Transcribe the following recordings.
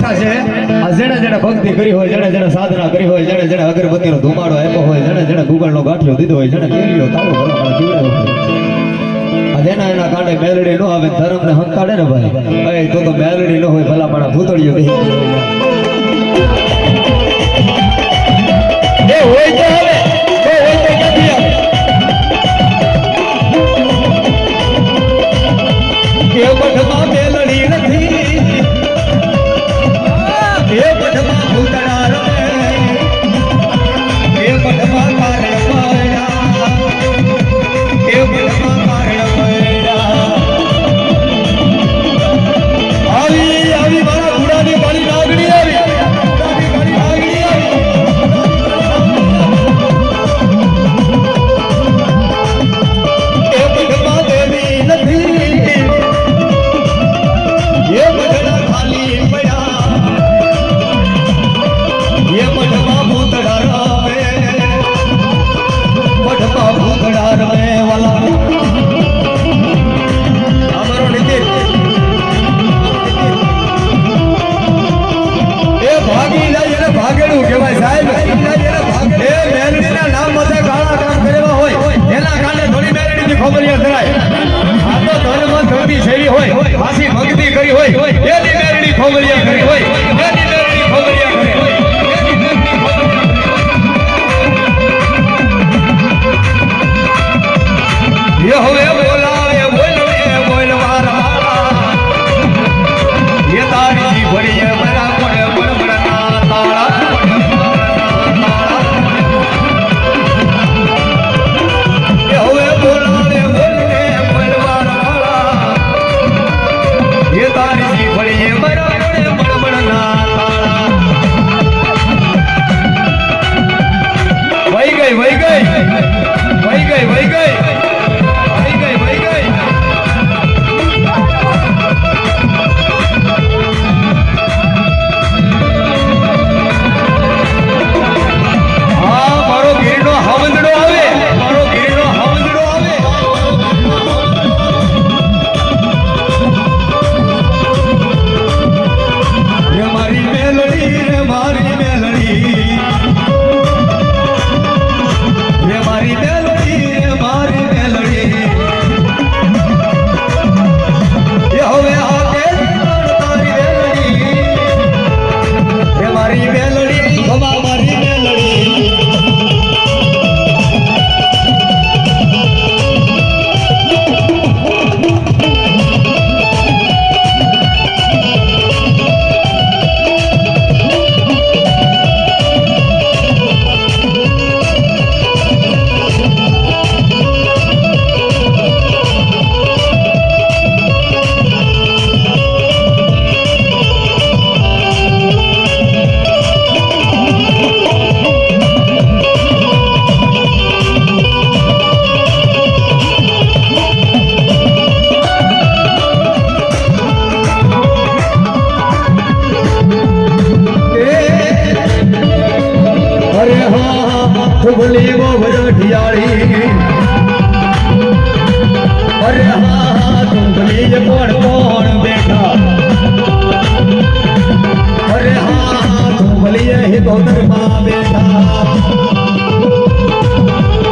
બેઠા છે આ જેણે જેણે ભક્તિ કરી હોય, જેણે જેણે સાધના કરી હોય, જેણે જેણે અગરબત્તીનો ધુમાડો આપ્યો હોય, જેણે જેણે ગુગળનો ગાંઠિયો દીધો હોય, જેણે કેરીઓ તાળો ભલા પીવડાવ્યો હોય, આ જેના એના કાંડે મેલડી નો આવે ધર્મને હંકાડે ને ભાઈ, એ તો મેલડી ન હોય ભલા પણ ભૂતળીઓ બેહી એ હોય તો આવે, એ હોય તો ક્યાંથી આવે? એ મઠમાં મેલડી નથી, એ મઠમાં ભૂતળા રમે, એ મઠમાં કારણ પાયા, એ મઠમાં કારણ પાયા. આવી આવી મારા ઘોડાની વાળી નાગણી આવી, ઘોડાની વાળી નાગણી આવી. એ મઠમાં દેવી નથી, એ મઠના ખાલી પડ્યા, એ મઠમાં ભૂતળા રમે, મઠમાં ભૂતળા રમે વાલા. અમારો નીતિન એ ભાગી જાય એને ભાગેડું કહેવાય સાહેબ. એ મેલડીના નામ માથે કાળા કામ કરેલા હોય એના કારણે થોડી મેલડીની ખબરિયા ધરાય. આ તો ધર્મ ધરતી શૈલી હોય, ખાસી ભક્તિ કરી હોય એની મેલડી ખબરિયા કરી હોય, એની મેલડી ખબરિયા કરી હોય. ये होवे बोलावे बोलवे बोलवारा, ये तारी भड़िए बड़ा कोड़े बड़बड़ना तारा, ये होवे बोलावे बोलवे बोलवारा, ये तारी भड़िए बड़ा कोड़े बड़बड़ना तारा. वही गई वही गई वही गई वही गई खुबली वो भरठियाड़ी, अरे हाँ खुबली ये कौन कौन बैठा, अरे हाँ खुबली ये गौतर माँ बैठा,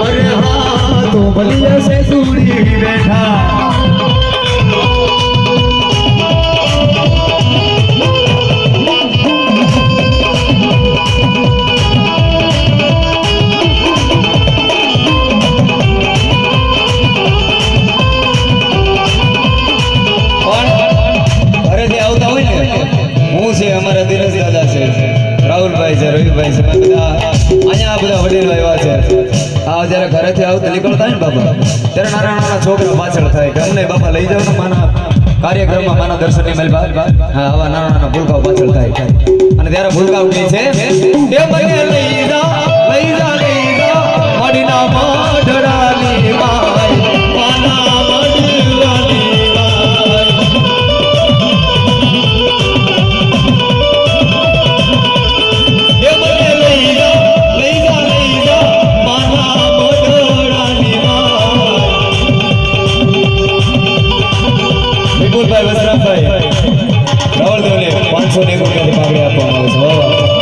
अरे हाँ खुबली से दूरी बैठा. અમારા દિનેશ દાદા છે, રાહુલભાઈ છે, રવિભાઈ છે, બધા અહીંયા બધા વડીલો આવ્યા છે. આ જયારે ઘરેથી આવતા નીકળતા ને બાબા ત્યારે નાના નાના છોકરા પાછળ થાય કે અમને બાબા લઈ જાવ ને માના કાર્યક્રમમાં, માના દર્શનની મેલ. હા આવા નાના નાના ભૂલકાઓ પાછળ થાય અને ત્યારે ભૂલકાઓ કહે છે એ મને લઈ જા લઈ જા લઈ જા મડીના મઢડાની માય, માના મઢડાની રાવળદેવને 500 રૂપિયાની પાઘડી આપવામાં આવે છે વાહ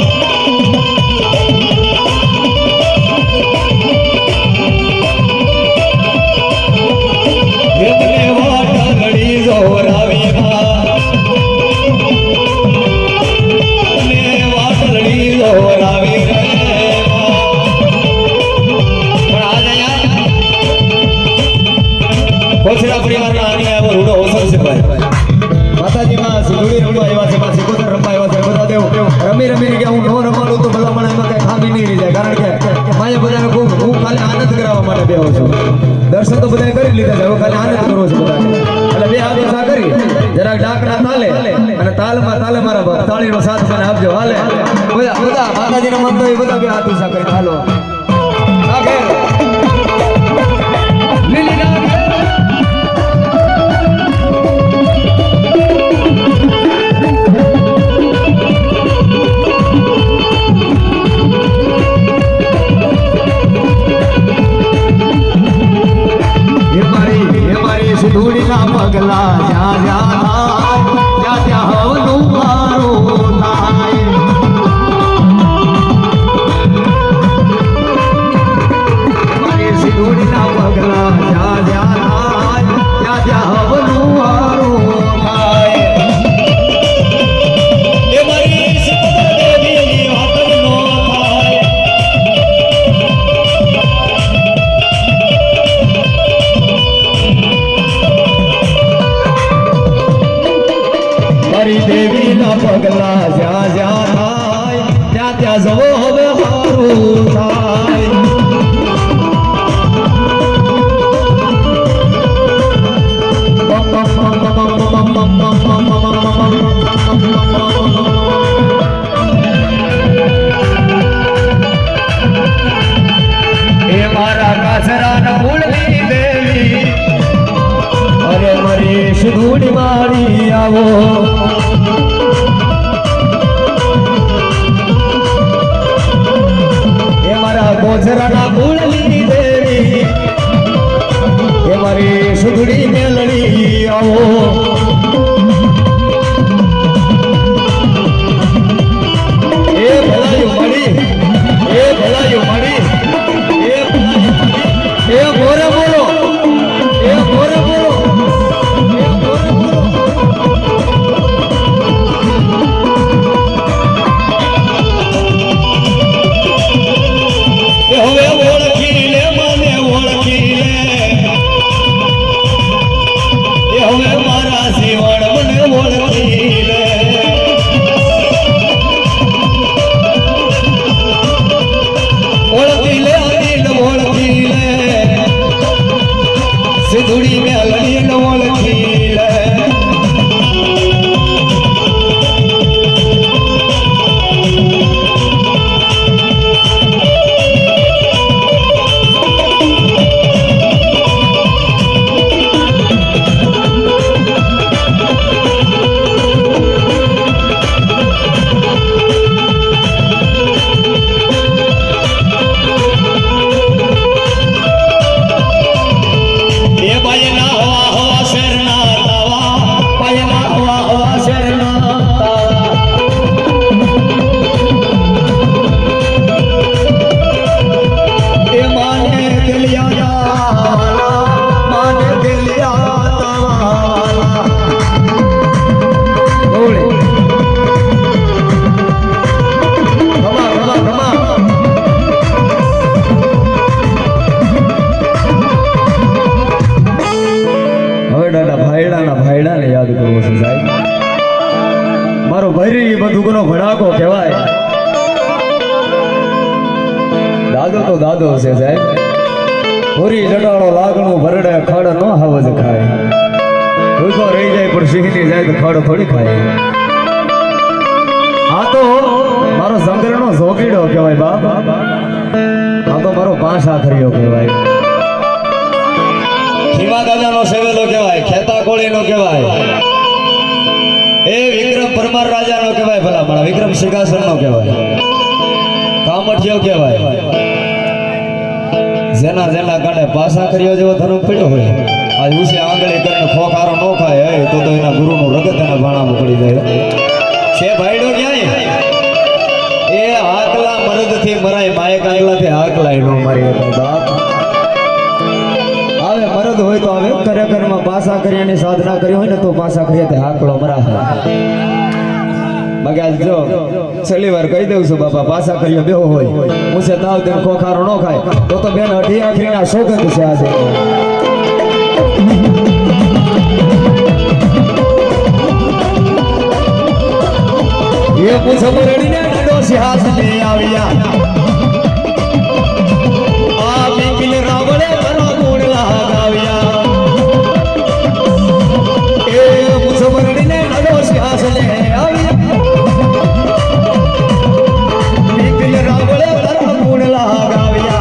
એમને વાટડી જોરાવી કોચરા પરિવારના આની આવો રૂડો અવસર છે ભાઈ માતાજીમાં સિંધુડી રમવા આવ્યા છે માં સિકોતર રમવા આવ્યા છે બધા દેવ રમી રમીને કે હું નો રમાડું તો ભલા મને એમાં કઈ ખામી નહીં રહી જાય કારણ કે માયા બધાને ખૂબ હું ખાલી આનંદ કરાવવા માટે બેહો છું દર્શન તો બધાએ કરી લીધા છે હવે ખાલી આનંદ કરવો છે બધાને એટલે બે હાથ ઊંચા કરી જરાક ડાકના તાલે અને તાલમાં તાલે મારા તાળીનો સાથ મને આપજો હાલે બધા માતાજીના મંત્ર એ બધા બે હાથ ઊંચા કરીને હાલો આગે લીલી ડાકે સિંધુડી ના પગલા જ્યાં જ્યાં થાય ત્યાં ત્યાં હવનું મારું થાય મારી સિંધુડી ના પગલા જ્યાં જ્યાં થાય ત્યાં ત્યાં હવનું મારું થાય એ મારી સિંધુડી દેવીની વાત નો થાય મારી દેવી ના પગલા જ્યાં જ્યાં થાય ત્યાં ત્યાં જવો હવે હારું થાય એ મારા કાસરાના મૂળની દેવી અરે મારી સિંધુડી મારી આવો એ મારા ગોજરાના મૂળની દેવી એ મારી સિંધુડી મેલડી આવો એ ભલાયું મળી એ ભલાયું મળી એ ભલાયું એ મોરે બોલો એ મોરે બોલો હવે ઓળખી લે મને ઓળખી લે એ હવે મારા જીવન મને ઓળખી લે ઓળખી લે અનિલ ઓળખી લે સિંધુડી મેં અનિલ ઓળખી લે ભાઈડાને યાદ કરવો છે સાહેબ મારો ભૈરી બંદૂકનો ભડાકો કહેવાય દાદો તો દાદો છે સાહેબ પૂરી જટાળો લાગણું ભરડે ખડ નો હવજ ખાય ભૂખો રહી જાય પણ સિંહની જાય તો ખડ થોડી ખાય આ તો મારો સંગ્રહનો ઝોકીડો કહેવાય બાપ આ તો મારો પાંચ આખરીઓ કહેવાય ખીમા દાદાનો સેવેલો કહેવાય ખેતા કોળીનો કહેવાય એ વિક્રમ પરમાર રાજાનો કહેવાય ભલા મારા વિક્રમ સિંહાસનનો કહેવાય કામઠિયો કહેવાય જેના જેના કાંડે પાસા કર્યો જેવો ધર્મ પડ્યો હોય આજ ઉસે આંગળી કરીને ખોખારો ન ખાય તો એના ગુરુનું રગત એના ભાણામાં પડી જાય નો મારી હતા બાપ આવે મરદ હોય તો આવે ખરેખરમાં પાસા કર્યાની સાધના કરી હોય ને તો પાસા કરીએ તે આકડો મરા મગાજ જો છેલ્લી વાર કહી દઉં છું બાપા પાસા કર્યો બેહો હોય મુસે તાવ તેમ ખોખારો ન ખાય તો બેન અઢી આખરીના સોગંદ છે આજે ये पूछ बरड़ी ने डो सिहास ले आविया आ बिकिल रावणे करो गुण लगाविया ए पूछ बरड़ी ने डो सिहास ले आविया बिकिल रावणे करो गुण लगाविया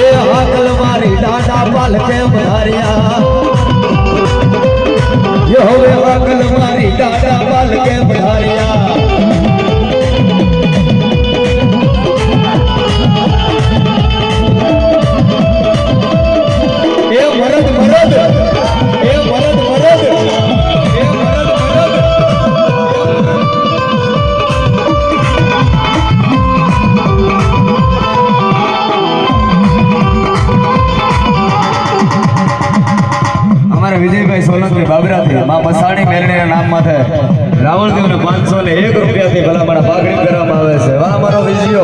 ए हाकल मारी डाडा पाल के बधारिया यो होवे हाकल मारी डाडा पाल के बढ़ारिया ए मरद मरद ए मरद मरद ए मरद मरद हमारे विजय भाई सोलंकी बाबरा थी मां मसाणी मेलणी ना नाम माथे रावण देव ने 501 रुपया थी भला मारा पागड़ी करवामां आवे छे वाह मारो विजयो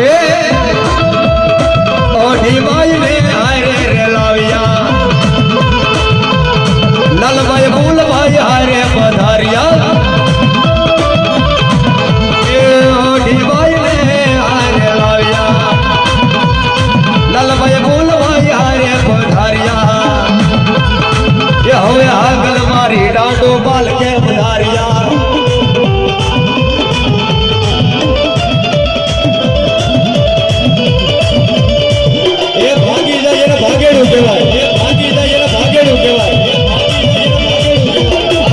ए ओढी माई ने हारे रे लाविया लाल भाई फूल भाई हारे पधारिया ए ओढी माई ने हारे लाविया लाल भाई फूल भाई हारे पधारिया ये होवे हागल मारी डाडो बाल के पधारिया ए भागी जाए ने भागेड़ू कहेवाय ए भागी जाए ने भागेड़ू कहेवाय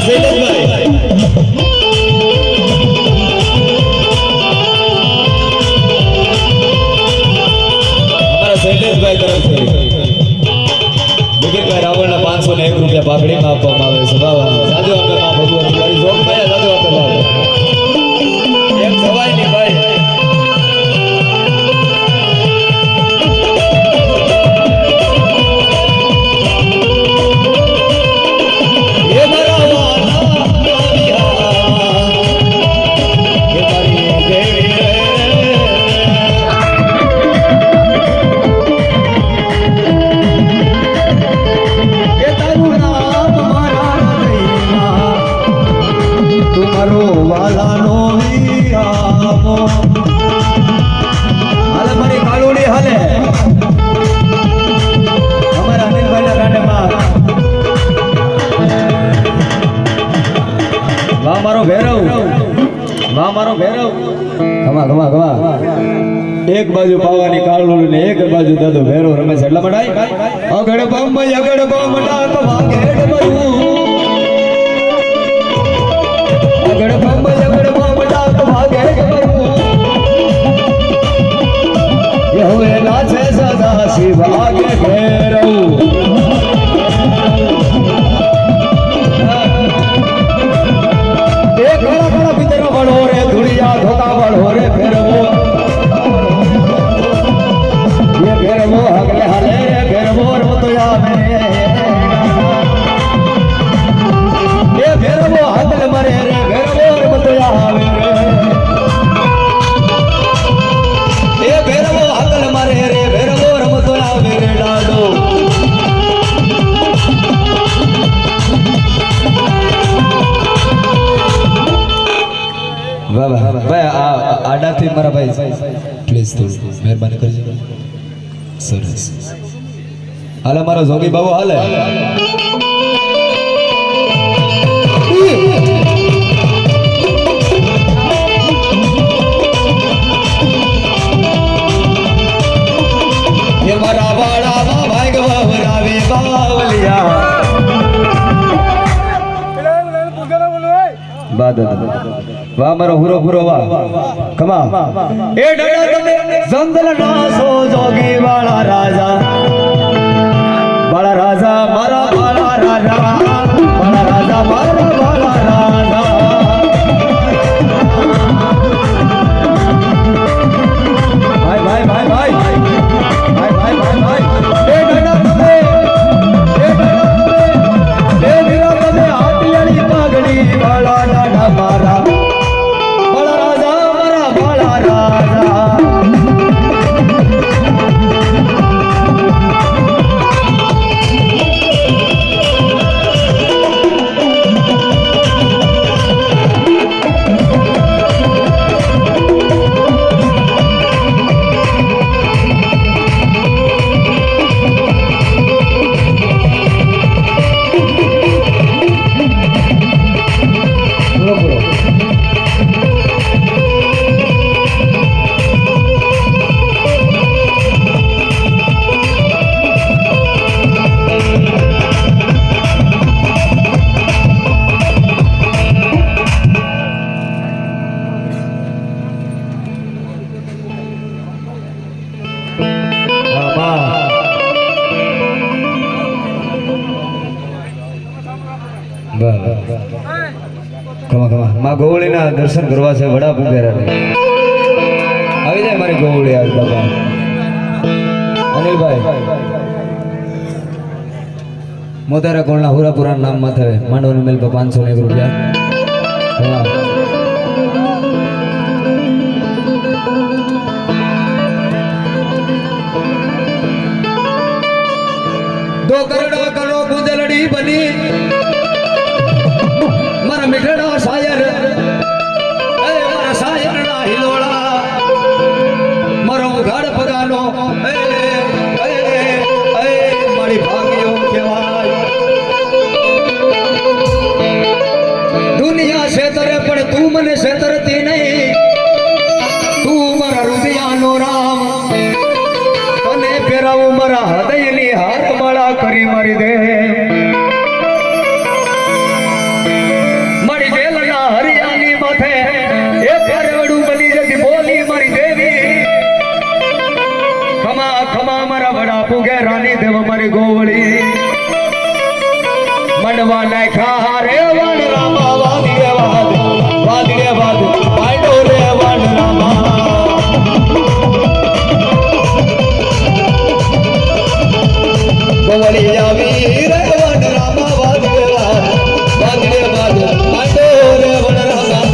शैलेशभाई हमारा शैलेशभाई तरफ से વિજયભાઈ રાવણના 501 રૂપિયા પાઘડીમાં આપવામાં આવે છે બાબા સાજો આપે માં ભગવાન મારી જોગ ભાઈ સાજો આપે બાબા એમ સવાય ની ભાઈ એ મારા વાલા આવિયા એ મારી દેવી तुम्हारो वाला नो हीरामो हाले मारी कालूड़ी हाले हमारा अनिल भाई ना कांडे मार वाह मारो भैरव कमा कमा कमा एक बाजू पावानी कालूड़ी ने एक बाजू दादो भैरव रमेश એટલા મડાઈ અગડ બમ ડાક વાગેડ બરુ अगड़ बम डाक भागे बरू ये हुए नाचे सदा शिव आगे घेरऊ एक घड़ा घड़ा भीतर बढ़ो रे धुड़िया धोखा बढ़ो रे फेरवो ये फेरवो हगले हले रे फेरवो रो तो या मेरे ये फेरवो हगले मरे रे ये भैरवो हकल मारे रे भैरवो रमतो आवे रे डाडो वाह वाह भाई आडा थी मारा भाई प्लीज तो मेहरबानी करજો સરસ હાલે મારો જોગી બાબુ હાલે ये मारा वाला भाग बावरावे बावलिया वाह मारो हुरो हुरो वाह कमा ए डडा तमे जंगल ना सो जोगी वाला राजा मारा बाला राजा મારા વાલા રાજા ભાઈ ભાઈ ભાઈ ભાઈ ભાઈ ભાઈ ભાઈ ભાઈ એ ગણા તમે એ વીરા તમે હાથિયાળી પાઘડી વાળા દાડા મારા વાલા રાજા મારા વાલા રાજા માં ગોવળીના દર્શન કરવા છે વડા પુગેરા આવી જાય મારી ગોવળી આજ બાબા અનિલભાઈ મોતારા કોણના હુરાપુરા નામ માથે માંડવની મેલ પર 501 રૂપિયા દો કરોડો કરો ગુંજલડી બની મારા મીઠડા શાયર એ મારા શાયર ના હિલોળા મારો ઉઘાડ પગાનો એ મારી ભાગ્યો કહેવાય દુનિયા છેતરે પણ તું મને છેતરતી નહીં તું મારા રૂપિયાનો રામ તને પહેરાવું મારા હૃદયની હાર માળા કરી મારી દે રાની દેવ મારી ગોવળી મંડવા નાખા રે વણ રામા વાદીએ વાદ પાડો રે વણ રામા ગોવળી આવી રે વણ રામા વાદીએ વાદ પાડો રે વણ રામા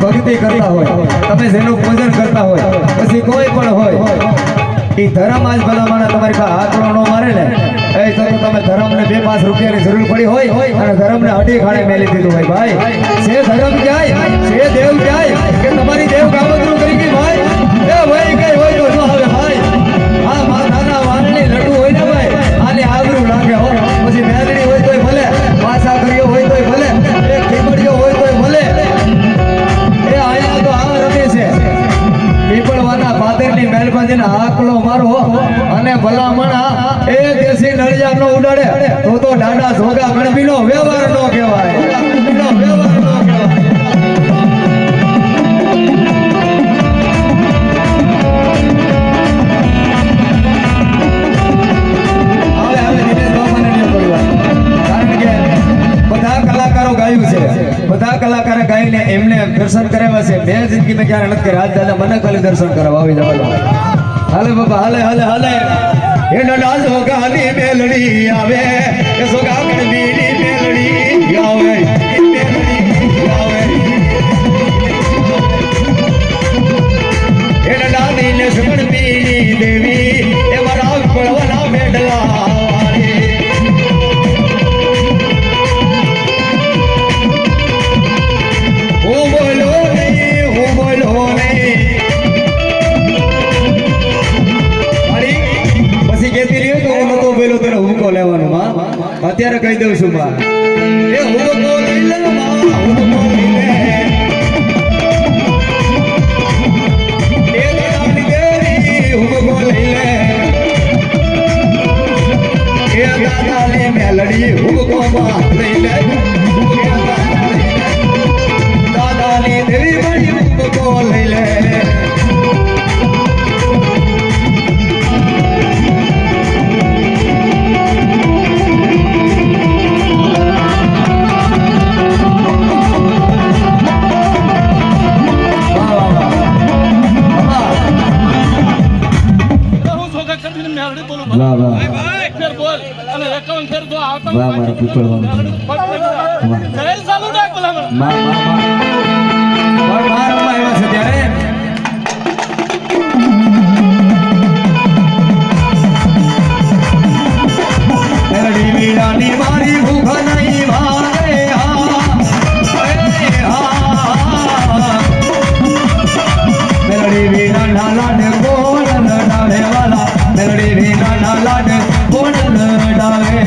ભક્તિ કરતા હોય તમે જેનું પૂજન કરતા હોય પછી કોઈ પણ હોય એ ધર્મ આજ ભલામણ તમારી પાસે હાથ ન મારે ને એ તો તમે ધર્મને 2-5 રૂપિયાની જરૂર પડી હોય અને ધર્મને અડી ખાણે મેલી દીધું હોય ભાઈ જે ધર્મ જાય જે દેવ જાય કે તમારી દેવ કામતરું કરી ગઈ ભાઈ એ ભાઈ કઈ હોય તો ન આવે ભાઈ આ માથાના વાનની લડુ હોય ને ભાઈ આને આબરૂ લાગે હો પછી મેલડી હોય તોય ભલે પાછા કર્યો હોય તોય ભલે એક ખીમડીયો હોય તોય ભલે એ આયા તો આ રમે છે પીપળવાના પાદરની મહેલબાજીના આકલો મારો અને ભલામણા એ દેશી નળિયા નો ઉડાડે તો ડાડા જોગા ગણબીનો વ્યવહાર નો કહેવાય વ્યવહાર નો કહેવાય બધા કલાકારો ગાઈને એમને દર્શન કરાવ્યા છે મેં જિંદગીમાં ક્યારે નથી કર્યા આજ દાદા મને ખાલી દર્શન કરાવવા આવી જવાનું હાલે બાપા હાલે હાલે હાલે એ નડા જોગાની મેલડી આવે એ જોગા ગણબીની મેલડી આવે મેલડી આવે એ નડાની ને ગણબીની દેવી એ મારા પડવાના મેડલા અત્યારે કહી દઉં છું બા એ હું તો લઈ લે બા હું તો લઈ લે એ દાડાની મેલડી હુકમમાં લઈ લે દાદાની દેવી બની હુકમો લઈ લે વાહ વાહ ફેર બોલ અને 51 ફેર જો આવતા વાહ મારા પીપળવાનું જય ચાલુ રાખ ભલા માં માં માં પણ માર આવ્યા છે ત્યારે મેલડી વીરાની મારી ભૂખ નહીં ભારે મેલડી વીરાના લાડ કોણ લડાવે વાલા મેલડી વીરાના લાડ કોણ લડાવે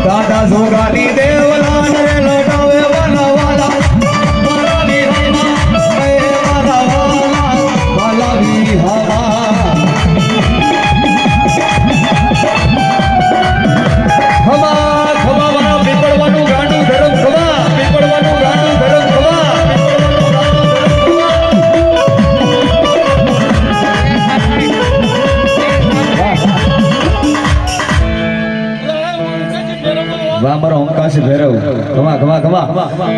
દાદા જોગાની દેવલાન રે લડાવે વાલા વાલા વાલા વિહામા એ વાલા વાલા વાલા વિહામા ખમા ખમા વાળા પીપળવાનું ગાંડું ધરમ ખમા પીપળવાનું ગાંડું ધરમ ખમા વાહ મારો ઓમકાશ ભૈરવ કમા કમા કમા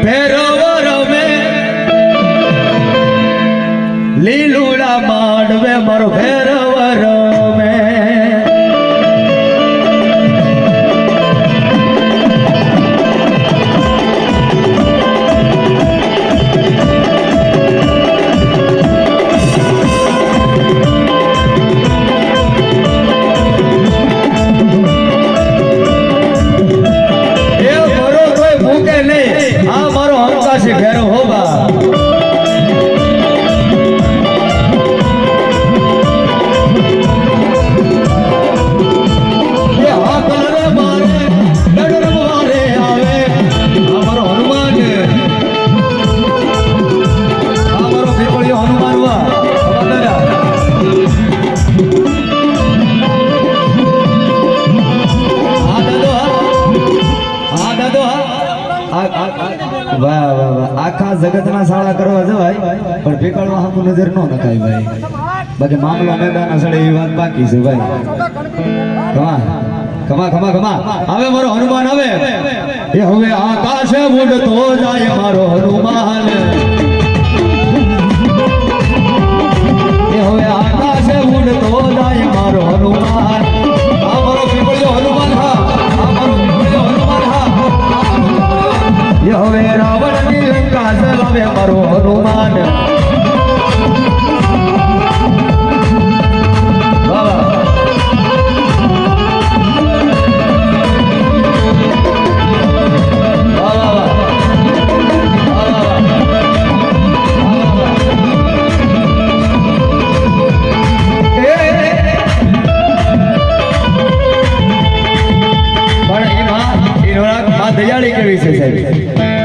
ભૈરવ રમે લીલુડા માંડવે મારો ભૈરવ રમે ભેરો હોબા એ હા કલર મારે ડર મારે આવે અમારો હનુમાન અમારો પીપળિયો હનુમાન વા વાહ વાહ વાહ આખા જગતના સાળા કરવા જવાય પણ પીકળમાં હામું નજર ન નખાય ભાઈ બાકી મામલો મેદાના સડે એવી વાત બાકી છે ભાઈ કમા કમા કમા કમા હવે મારો હનુમાન હવે એ હવે આકાશે ઉડતો જાય મારો હનુમાન એ હવે આકાશે ઉડતો જાય મારો હનુમાન આ મારો પીપળિયો હનુમાન હા આ મારો પીપળિયો હનુમાન હા એ હવે રાવણની લંકા ચલાવે મારો હનુમાન બાબા દયાળી કેવી છે સાહેબ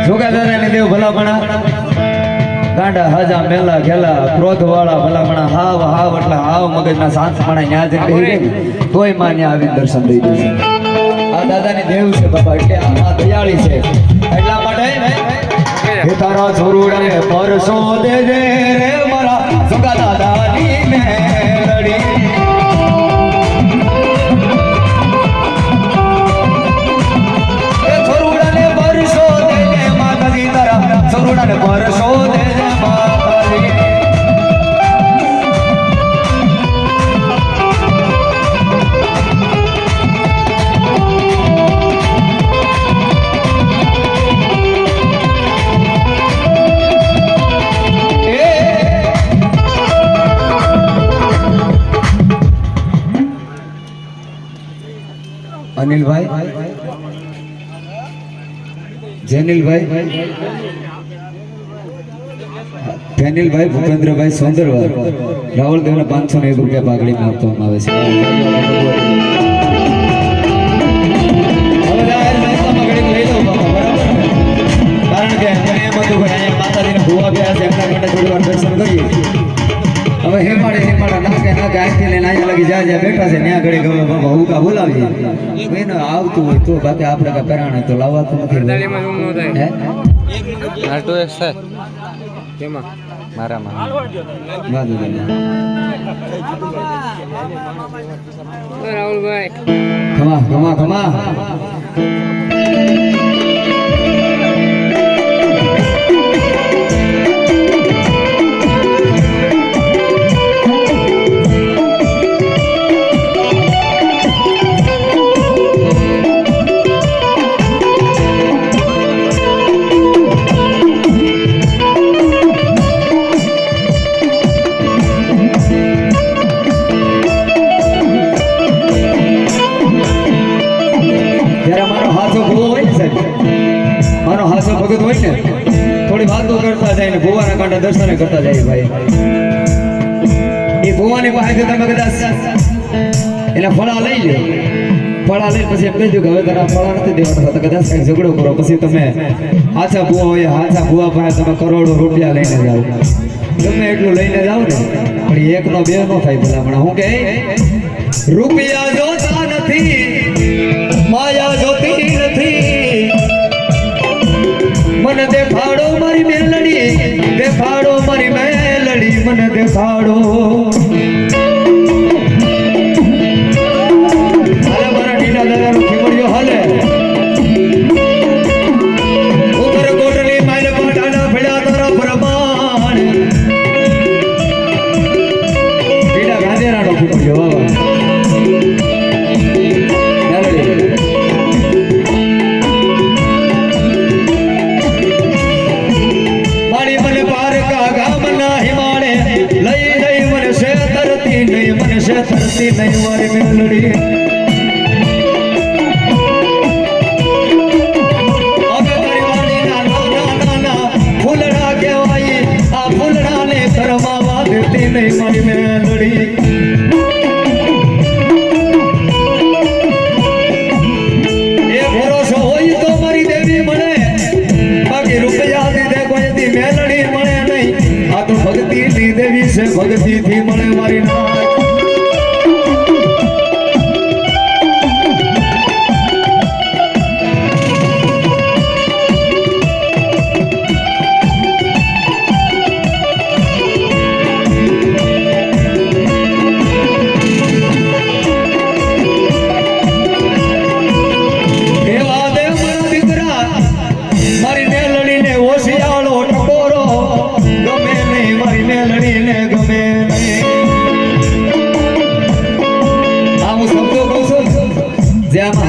જોગા દાદાને દેવ ભલામણા ગાંડા હાજા મેલા ખેલા ક્રોધ વાળા ભલામણા હાવ હાવ એટલે હાવ મગજના શાંતપણા ન્યા જ કહી ગઈ તોય માં ન્યા આવીને દર્શન દઈ દે છે આ દાદાની દેવ છે બાબા એટલે આ દયાળી છે એટલા માટે હે તારા છોરુડાને પરસો દેજે રે મારા જોગા દાદાની મેલડી સરુડાને પરસો દેજે માતાજી અનિલભાઈ જેનિલભાઈ ફેનિલભાઈ ભૂપેન્દ્રભાઈ સોંદરવા રાવળદેવના 501 રૂપિયા પાઘડીમાં આપવામાં આવે છે બહુ કા બોલાવીએ એને આવતું હોય તો બાકી આપણે કા પરાણે તો લાવવાતું નથી હે આટો એક છે કેમાં મારામાં વાંધો નહીં રાહુલભાઈ ખમા ખમા ખમા મારો હાસો ભગત હોય ને થોડી વાતો કરતા જાય ને ભુવાના કાંઠે દર્શન કરતા જાય ભાઈ એ ભુવાની પાસે તમે કદાચ એના ફળા લઈ લો ફળા લઈને પછી એમ કહી દઉં કે હવે તારા ફળા નથી દેવાના તો કદાચ કંઈક ઝઘડો કરો પછી તમે હાચા ભુવા હોય હાચા ભુવા પાસે તમે કરોડો રૂપિયા લઈને જાઓ ગમે એટલું લઈને જાઓ ને પણ એકનો બે નો થાય ભલામણા હું કે રૂપિયા જોતા નથી માયા જોતી નથી મને દેખાડો મારી મેલડી દેખાડો મારી મેલડી મને દેખાડો હાલે મારા ઢીલા દાદાનો ખીમડિયો હાલે ઉપર કોટલી માઇલ પાટાના ફળ્યા તારા પ્રમાણ ઢીલા ગાંધેરાનો ખીમડિયો બાબા ધરતી નહીં મારી મેલડી હવે તારી વાડીના નાના નાના ફૂલડા કહેવાય આ ફૂલડાને ઘરમાં વાગતી નહીં મારી મેલડી એ ભરોસો હોય તો મારી દેવી મળે બાકી રૂપિયા દીધે કોઈથી મેલડી મળે નહીં આ તો ભક્તિની દેવી છે ભક્તિથી મળે મારી નાથ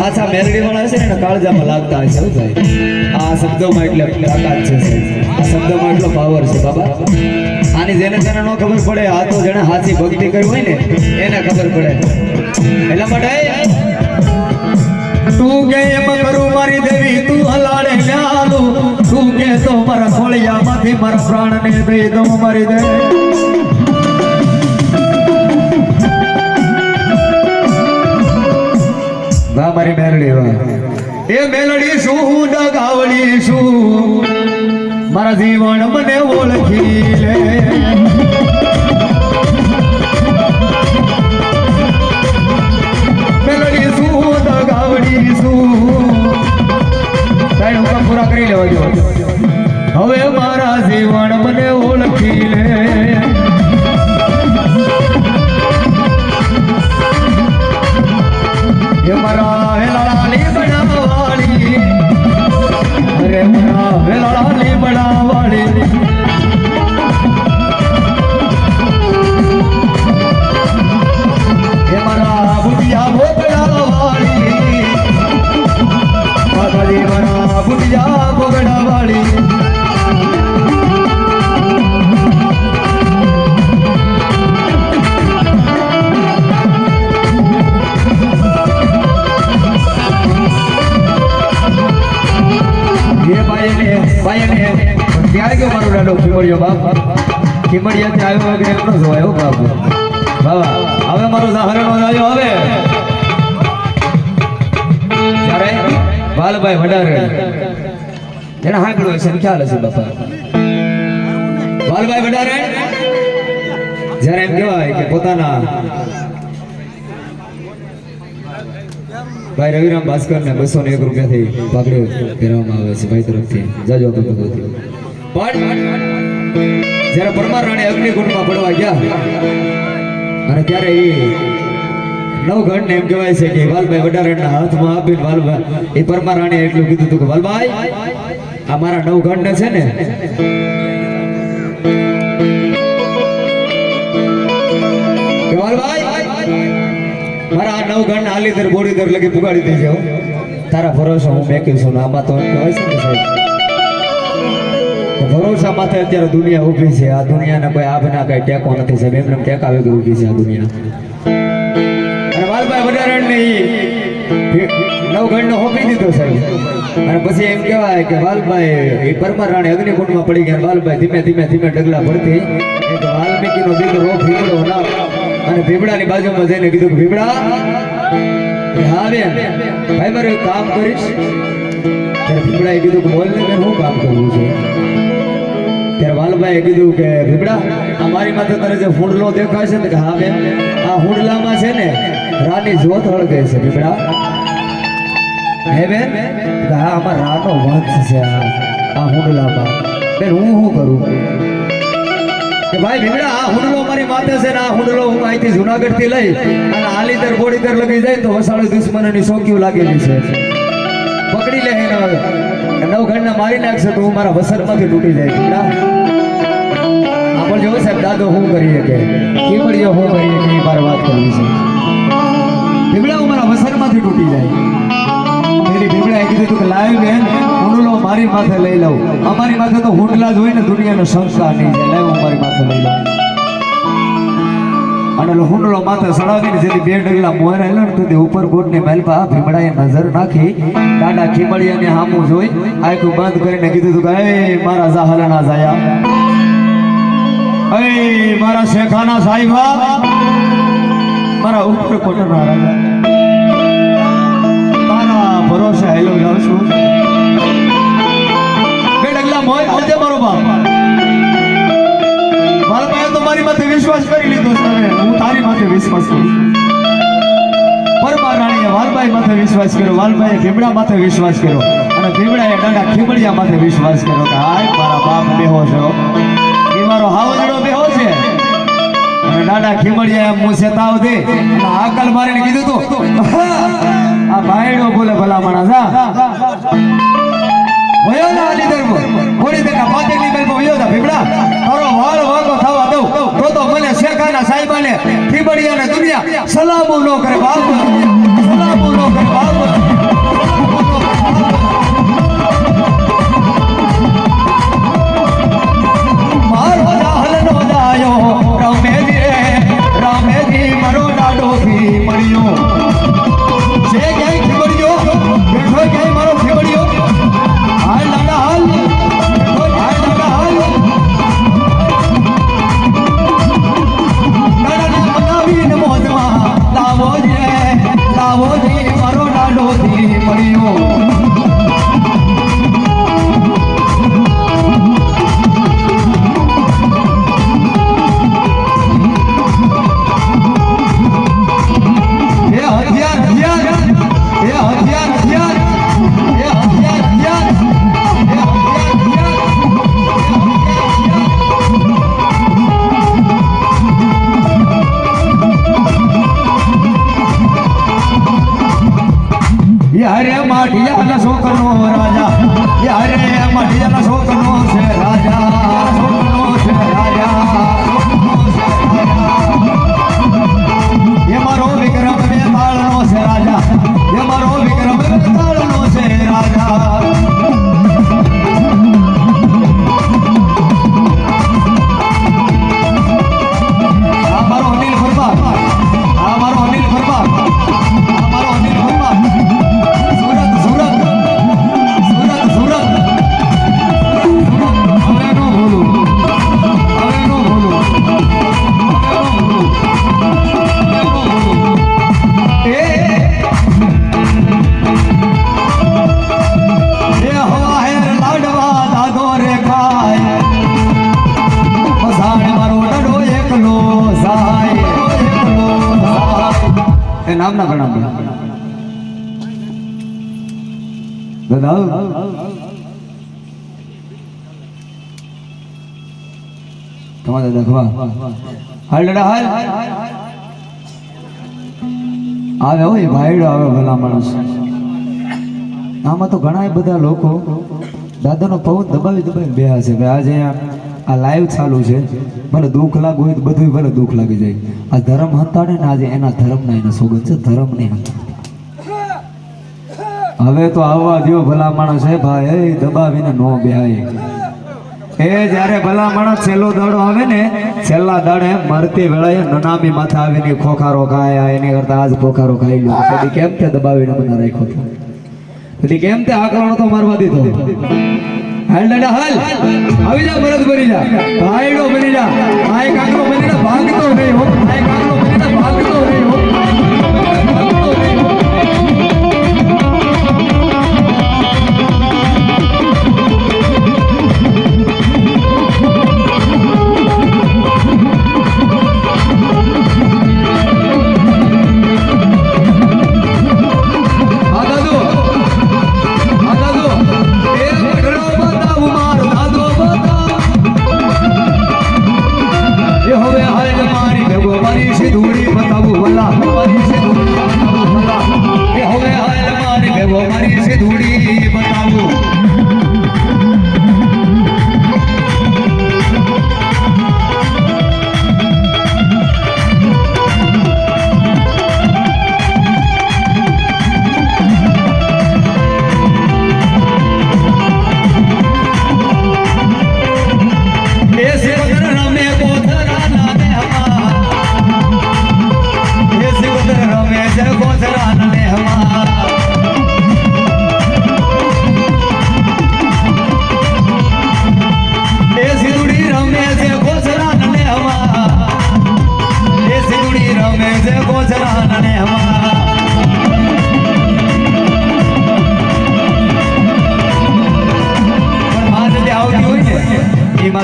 હાચા મેલડી વાળા છે ને કાળજામાં લાગતા હશે શું થાય આ શબ્દોમાં એટલે તાકાત છે આ શબ્દોમાં એટલો પાવર છે બાબા આની જેને જેને ન ખબર પડે આ તો જેને હાચી ભક્તિ કરી હોય ને એને ખબર પડે એટલા માટે તું કે એમ કરું મારી દેવી તું હલાડે ન્યાલું તું કે તો મારા ખોળિયામાંથી મારા પ્રાણને દઈ દઉં મારી દેવી વાહ મારી મેલડી વાહ એ મેલડી શું ડગાવડી શું મારા જીવન મને ઓળખી લે મેલડી શું ડગાવડી શું તારે હું પૂરા કરી લેવા જો હવે મારા જીવન મને ઓળખી લે મારા વેલાળાની બનાવવાળી અરે મારા વેલાળાની બનાવવાળી એ મારા બુટિયા ભોગડાવાળી માતાજી મારા બુટિયા ભોગડાવાળી ક્યારે ગયો મારો દાડો ખીમડિયો બાપ ખીમડિયાથી આવ્યો વગર એમનો જોવાય હો બાપુ બાબા હવે મારો સહારાનો આવ્યો હવે ત્યારે બાલભાઈ વડારે એને હાંકડો હશે ખ્યાલ હશે બાપા બાલભાઈ વડારે જ્યારે એમ કહેવાય કે પોતાના ભાઈ રવિરામ ભાસ્કર ને 201 રૂપિયાથી પાઘડી પહેરવામાં આવે છે ભાઈ તરફથી જાજો આપો ભગવતી પણ જ્યારે પરમાર રાણી અગ્નિકુંડમાં પડવા ગયા અને ત્યારે એ નવઘણ ને એમ કહેવાય છે કે વાલભાઈ વડારણના હાથમાં આપીને વાલભાઈ એ પરમાર રાણીએ એટલું કીધું હતું કે વાલભાઈ આ મારા નવઘણ ને છે ને કે વાલભાઈ મારા આ નવઘણ હાલીધર બોડીધર લગી પુગાડી દેજો તારા ભરોસો હું મેક્યું છું ને આમાં તો એમ કહેવાય છે ને સાહેબ ભરોસા માથે અત્યારે દુનિયા ઊભી છે આ દુનિયાને કોઈ આભના કઈ ટેકો નથી સાહેબ એમને ટેકા વગર ઊભી છે આ દુનિયા અને વાલભાઈ વડારણને નવઘણને હોપી દીધો સાહેબ અને પછી એમ કહેવાય કે વાલભાઈ એ પરમાર રાણી અગ્નિકુંડમાં પડી ગયા વાલભાઈ ધીમે ધીમે ધીમે ડગલા ભરતી એક વાલ્મીકીનો દીકરો ભીમડો ના અને ભીમડાની બાજુમાં જઈને કીધું કે ભીમડા હા બેન ભાઈ મારે એક કામ કરીશ ત્યારે ભીમડાએ કીધું કે બોલ ને બેન હું કામ કરવું છે ત્યારે વાલભાઈએ કીધું કે ભીમડા આ મારી માથે તારે જે હુંડલો દેખાય છે ને કે હા બેન આ હુંડલામાં છે ને રાની જોત હળગે છે ભીમડા હે બેન કે હા આમાં રાનો વંશ છે આ હુંડલામાં બેન હું શું કરું કે ભાઈ ભીમડા આ હુંડલો મારી માથે છે ને આ હુંડલો હું અહીંથી જુનાગઢ થી લઈ અને આલીદર બોડીદર લગી જાય તો વસાળી દુશ્મનની શોકીઓ લાગેલી છે પકડી લે નવઘણને મારી નાખશે તો હું મારા વસરમાંથી તૂટી જાય ભીમડા આપણે જો સાહેબ દાદો હું કરીએ કે કીમડીઓ હું કરીએ કે મારે વાત કરવી છે ભીમડા હું મારા વસરમાંથી તૂટી જાય તેની ભીમડાએ કીધું તું કે લાવ બેન હુંડલો મારી માથે લઈ લઉં અમારી માથે તો હુંડલા જ હોય ને દુનિયાનો સંસ્કાર નહીં જાય લાવ હું મારી માથે લઈ લઉં અને હુંડલો માથે સડાવીને જેથી બે ડગલા મોર હેલો ને તો ઉપર કોટની માલપા ભીમડાએ નજર નાખી દાડા ખીમડિયાને હામું જોઈ આંખું બંધ કરીને કીધું તું કે એ મારા જાહલના જાયા એ મારા શેખાના સાહેબા મારા ઉપર કોટના રાજા તારા ભરોસે હેલો જાઉં છું બે ડગલા મોર આજે મારો બાપ વાલભાઈએ તો મારી માથે વિશ્વાસ કરી લીધો છે હું તારી માથે વિશ્વાસ કરું પરમાર રાણીએ વાલભાઈ માથે વિશ્વાસ કર્યો વાલભાઈએ ભીમડા માથે વિશ્વાસ કર્યો અને ભીમડાએ દાદા ખીમડિયા માથે વિશ્વાસ કર્યો કે હાય મારા બાપ બેહો છો એ મારો હાવજડો બેહો છે અને દાદા ખીમડિયા હું સેતાવ દે અને આકલ મારીને કીધું તું આ ભાઈડો બોલે ભલા માણસ હા વયો ના આલીદર કોડી દેના પાતેલી બેલ વયો જા ભીમડા તારો વાળ વાગો થવા દઉં તો મને શેખાના સાહેબાને ખીમડિયાને દુનિયા સલામો ન કરે બાપ સલામો ન કરે બાપ મારો જાહલ નો જાયો રામેજી મારો ડાડો થી મળ્યો છે ક્યાંય ખીમડિયો બેઠો ક્યાંય મારો ખીમડિયો હાલ દાદા હાલ હાલ દાદા હાલ દાદાને બનાવીને મોજમાં લાવો જે મારો ડાડો થી મળ્યો યારે માઢિયાના છોકરનો રાજા યારે માઢિયાના છોકરનો છે રાજા છોકરનો છે રાજા એ મારો વિક્રમ બેતાળનો છે રાજા એ મારો વિક્રમ બેતાળનો છે રાજા આ મારો અનિલ ફરબાર આ મારો અનિલ ફરબાર આ મારો અનિલ ફરબાર સુરત હવે નો બોલું દાદા તમારા દાદા ખવા હાલ દાદા હાલ આવે હોય ભાઈડો આવે ભલા માણસ આમાં તો ઘણા બધા લોકો દાદાનો પવન દબાવી દબાવી બેહા છે ભાઈ આજે આ લાઈવ ચાલુ છે ભલે દુઃખ લાગવું હોય તો બધું ભલે દુઃખ લાગી જાય આ ધર્મ હંતાડે ને આજે એના ધર્મના એના સોગંદ છે ધર્મ નહીં હવે તો આવવા દો ભલા માણસ હે ભાઈ એ દબાવીને નો બેહાય એ જ્યારે ભલા માણસ છેલ્લો દાડો આવે ને છેલ્લા દાડે મરતી વેળાએ નનામી માથે આવીને ખોખારો ખાય એની કરતા આજ ખોખારો ખાઈ લ્યો કદી કેમ તે દબાવીને મને રાખ્યો હતો કદી કેમ તે આકરણો તો મારવા દીધો હાલ દાદા હાલ આવી જા મરદ બની જા ભાઈડો બની જા ભાઈ કાકરો બની જા ભાગતો નહીં હો ભાઈ કાકરો બની જા ભાગતો નહીં હો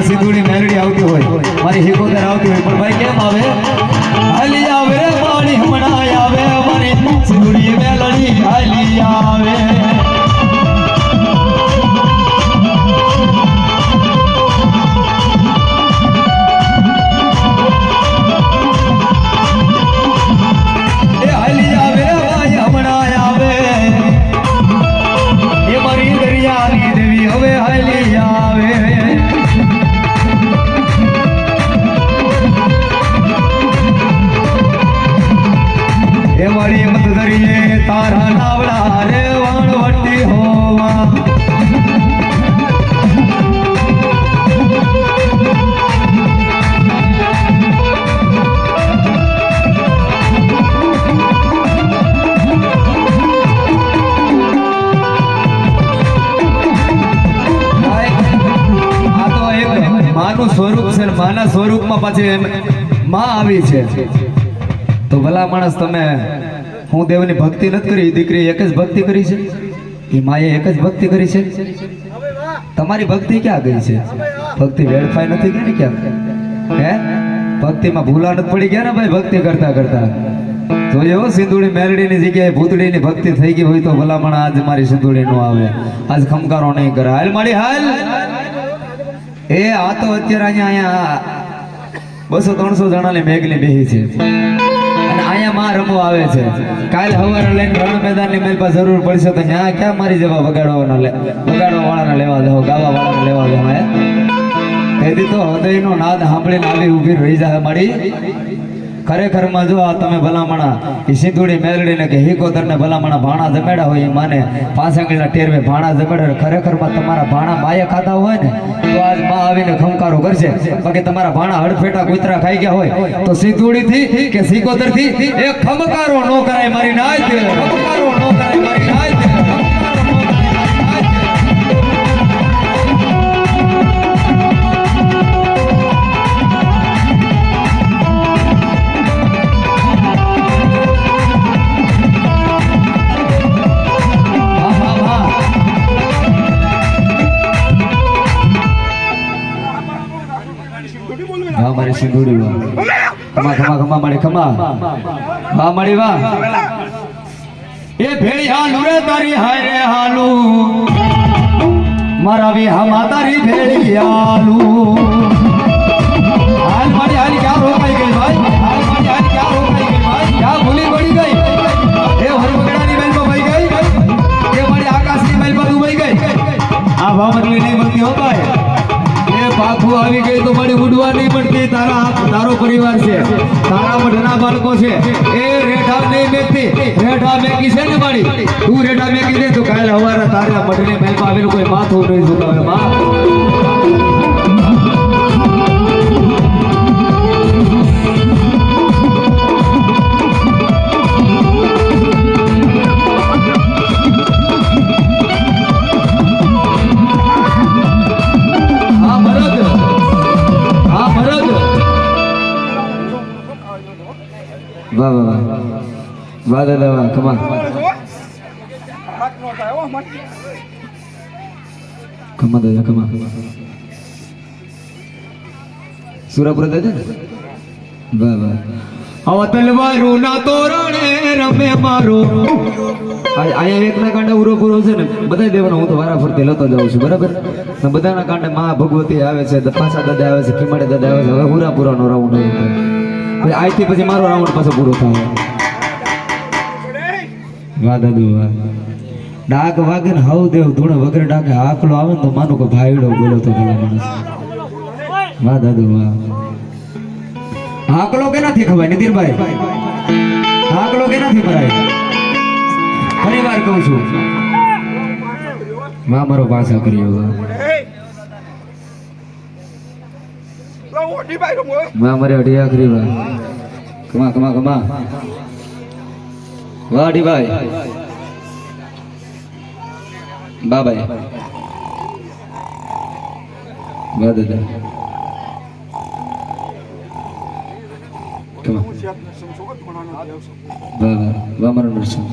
સિંધુડી મેલડી આવતી હોય મારી હિકોદર આવતી હોય પણ ભાઈ કેમ આવે હાલી આવે રે પાણી હમણાં આવે મારી સિંધુડી મેલડી હાલી આવે એ હાલી આવે રે ભાઈ હમણાં આવે એ મારી દરિયાની દેવી હવે હાલી આવે મારી મત દરિયે તારા નાવડા રે વાણવટી હોવા આ તો એક માનું સ્વરૂપ છે માના સ્વરૂપમાં પાછી માં આવી છે તો ભલા માણસ તમે હું દેવની ભક્તિ નથી કરી દીકરી એક જ ભક્તિ કરી છે એ માએ એક જ ભક્તિ કરી છે તમારી ભક્તિ ક્યાં ગઈ છે ભક્તિ વેડફાઈ નથી ગઈ ને ક્યાં હે ભક્તિમાં ભૂલા નથી પડી ગયા ને ભાઈ ભક્તિ કરતા કરતા જોયો સિંધુડી મેલડીની જગ્યાએ ભૂતડીની ભક્તિ થઈ ગઈ હોય તો ભલામણ આજ મારી સિંધુડી નો આવે આજ ખમકારો નહીં કરે હાલ મારી હાલ એ આ તો અત્યારે અહીંયા 200-300 જણાની મેઘલી બેહી છે અહીંયા માં રમવા આવે છે કાલ હવારે લઈને રણ મેદાનની મેલ પર જરૂર પડશે તો ત્યાં ક્યાં મારી જવા વગાડવા વાળાને લેવા જાવ ગાવા વાળાને લેવા જાવ તેથી તો હૃદયનો નાદ સાંભળીને આવી ઊભી રહી જાય મારી ખરેખરમાં જો આ તમે ભલામણા એ સિંધુડી મેલડીને કે હિકોતરને ભલામણા ભાણા જમેડા હોય એ માને 5 આંગળીના ટેરવે ભાણા જમેડે ખરેખરમાં તમારા ભાણા માએ ખાતા હોય ને તો આજ માં આવીને ખમકારો કરશે બાકી તમારા ભાણા હડફેટા કૂતરા ખાઈ ગયા હોય તો સિંધુડીથી કે સિકોતરથી એક ખમકારો ન કરાય મારી નાય ખમકારો ન કરાય મારી નાય મારી સિંધુડી વાહ ખમા ખમા ખમા મારી ખમા વાહ મારી વાહ એ ભેળી હાલું રે તારી હાય રે હાલું મારા વી હમા તારી ભેળી હાલું હાલ મારી હાલ ક્યાં રોકાઈ ગઈ ભાઈ હાલ મારી હાલ ક્યાં રોકાઈ ગઈ ભાઈ ક્યાં ભૂલી પડી ગઈ એ હરમગડાની મહેલ માં વહી ગઈ એ મારી આકાશની મહેલ માં વહી ગઈ આ ભામટલી નહીં બનતી હો ભાઈ એ પાખું આવી ગઈ તો મારી ઉડવા નહીં પડતી તારો પરિવાર છે તારા મઢના બાળકો છે એ રેઠા નહીં મેકતી રેઠા મેકી છે ને મારી તું રેઠા મેકી દે તો કાલે હવારે તારા મઢની મહેલમાં આવેલું કોઈ માથું નહીં ઝુકાવે માં વાહ વાહ વાહ વાહ દાદા વાહ કમા કમા દાદા કમા સુરાપુર દાદા વાહ વાહ આવા તલવારો ના તોરણે રમે મારો અહીંયા એકના કાંડે ઉરો પૂરો છે ને બધા દેવાનો હું તો વારા ફરતે લેતો જાઉં છું બરાબર બધાના કાંડે મા ભગવતી આવે છે પાછા દાદા આવે છે કિમાડે દાદા આવે છે હવે પૂરા પૂરાનો રાઉન્ડ હોય આજથી પછી મારો રાઉન્ડ પાછો પૂરો થાય વાહ દાદુ વાહ ડાક વાગે ને હાવ દેવ ધૂણે વગર ડાકે આકલો આવે ને તો માનો કે ભાઈડો બોલો તો પેલા માણસ વાહ દાદુ વાહ આકલો કેનાથી ખવાય નિધિરભાઈ આકલો કેનાથી ભરાય ઘણી વાર કહું છું વાહ મારો પાછા કર્યો વાહ વાહ મારે અઢી આખરી વાહ કમા કમા કમા વાહ અઢી ભાઈ બા ભાઈ વાહ દાદા કમા વાહ વાહ વાહ મારો નરસિંહ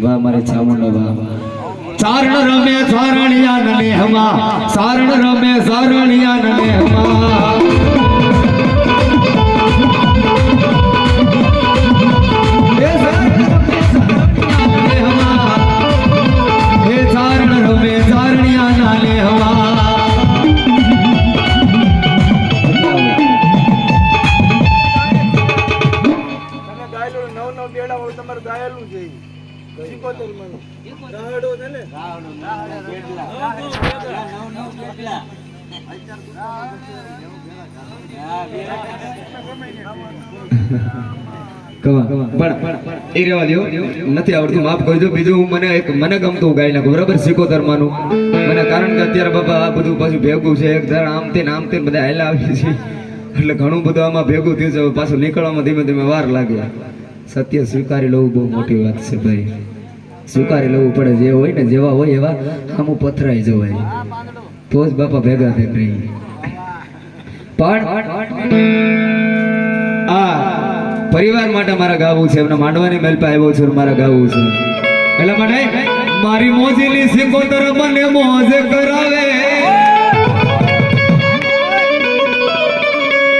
વાહ મારે ચામુંડા વાહ ચારણ રમે ચારણિયા નને હમા ચારણ રમે ચારણિયા નને હમા એ રેવા દો નથી આવડતું માફ કરજો બીજું મને ગમતું ગાઈ નાખું બરાબર સિકોતર માનું મને કારણ કે અત્યારે બાબા આ બધું પાછું ભેગું છે એક ધાર આમ તે બધા હેલા આવી છે એટલે ઘણું બધું આમાં ભેગું થયું છે પાછું નીકળવામાં ધીમે ધીમે વાર લાગે સત્ય સ્વીકારી લેવું બહુ મોટી વાત છે ભાઈ સ્વીકારી લેવું પડે જે હોય ને જેવા હોય એવા આમ પથરાઈ જવાય તો જ બાપા ભેગા થાય નહીં પણ આ પરિવાર માટે મારા ગાવું છે એમને માંડવાની મેલ પર આવ્યો છું મારા ગાવું છે એટલે મને મારી મોજીલી સિકોતર મને મોજ કરાવે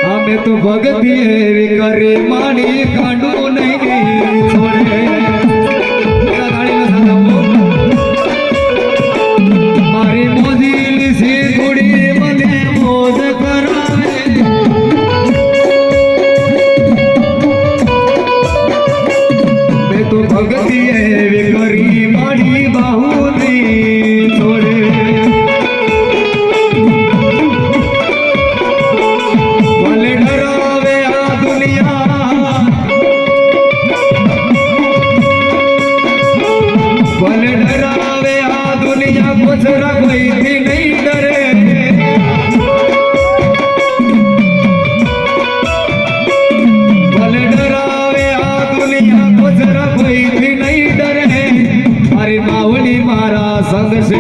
અમે તો ભગતી એવી કરે માડી કાંડું નહીં છોડે મારી મોજીલી સિકોડી મને મોજ કરાવે મેં તો ભગતી એવી કરી માડી બાહુની છોડે ભલે ડરાવે આ દુનિયા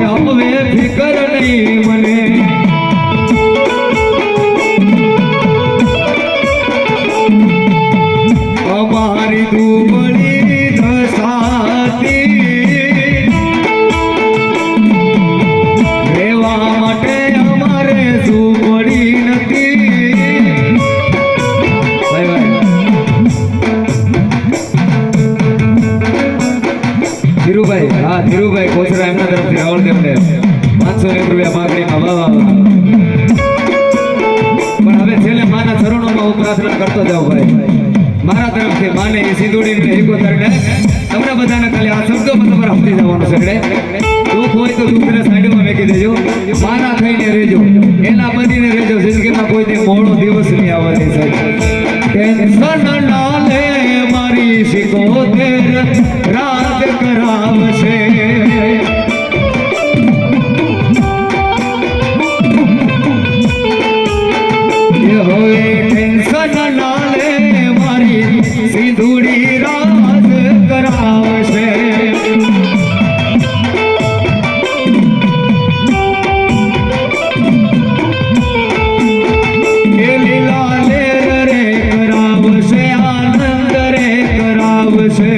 હવે ફિકર નહીં મને અમારી દુબળી દશાતી રહેવા માટે અમારે ઝૂંપડી નથી ભાઈ ભાઈ ધીરુભાઈ હા ધીરુભાઈ કોચરા એમના તરફથી રાવળ દેવને 501 રૂપિયા માગણીમાં વાહ પણ હવે છેલ્લે માના ચરણોમાં હું પ્રાર્થના કરતો જાઉં ભાઈ મારા તરફથી માને એ સિંદુડીને હિકોતરને તમને બધાને ખાલી આ શબ્દોમાં તમારે સમજી જવાનું છે દુઃખ હોય તો દુઃખને સાઈડમાં મેકી દેજો માના થઈને રહેજો એના બધીને રહેજો જિંદગીમાં કોઈ દી મોડો દિવસ નહીં આવવા દે સાહેબ ટેન્શન ના લે મારી શિકોતેર રાત કરાવશે હોય ટેન્શન ના લે મારી સિંદુડી રાત કરાવશે એ લીલા લેર રે કરાવશે આનંદ રે કરાવશે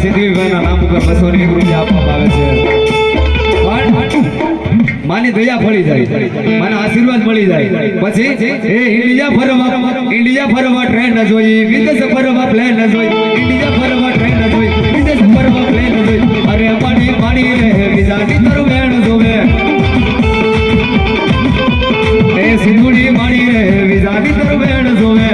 સિદ્ધિભાઈના નામ ઉપર 201 રૂપિયા આપવામાં આવે છે માની દયા ફળી જાય માના આશીર્વાદ મળી જાય પછી એ ઇન્ડિયા ફરવા ટ્રેન ન જોઈ વિદેશ ફરવા પ્લેન ન જોઈ ઇન્ડિયા ફરવા ટ્રેન ન જોઈ વિદેશ ફરવા પ્લેન ન જોઈ અરે પાણી પાણી રે બીજાની તરવેણ જોવે એ સિંધુડી પાણી રે બીજાની તરવેણ જોવે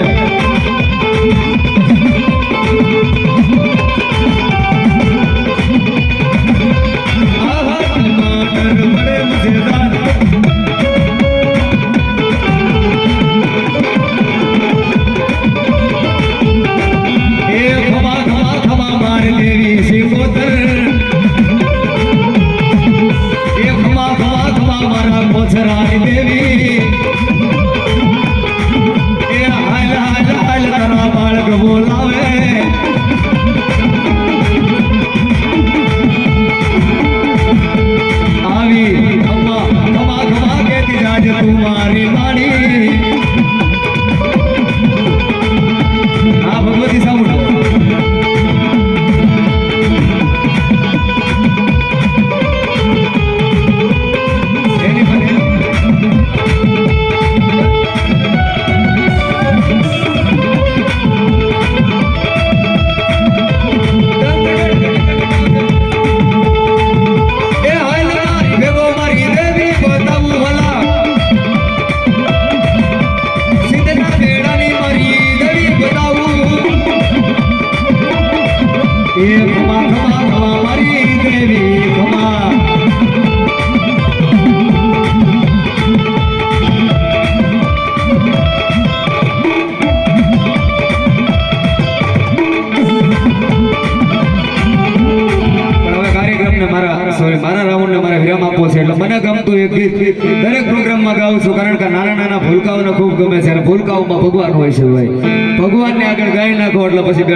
મારા રાઉન્ડને મારે વિરામ આપવો છે એટલે મને ગમતું એક ગીત દરેક પ્રોગ્રામમાં ગાઉં છું કારણ કે નાના નાના ભૂલકાઓને ખૂબ ગમે છે અને ભૂલકાઓમાં ભગવાન હોય છે ભાઈ ભગવાનને આગળ ગાઈ નાખો એટલે પછી